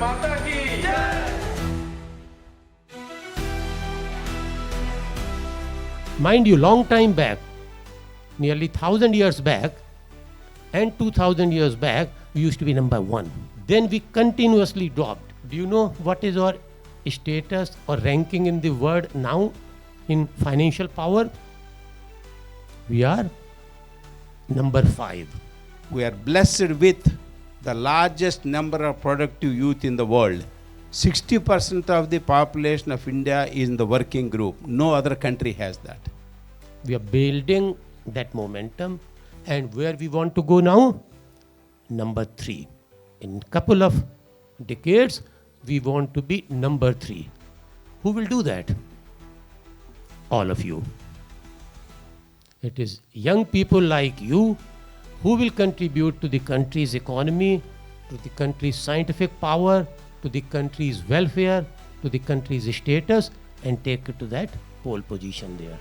माता की जय। Mind you, long time back, nearly 1000 years back and 2000 years back, we used to be number one. Then we continuously dropped. Do you know what is our status or ranking in the world now in financial power? We are number 5. We are blessed with the largest number of productive youth in the world. 60% of the population of India is in the working group. No other country has that. We are building that momentum, and where we want to go now? Number 3. In couple of decades, we want to be number 3. Who will do that? All of you. It is young people like you who will contribute to the country's economy, to the country's scientific power, to the country's welfare, to the country's status, and take it to that pole position there.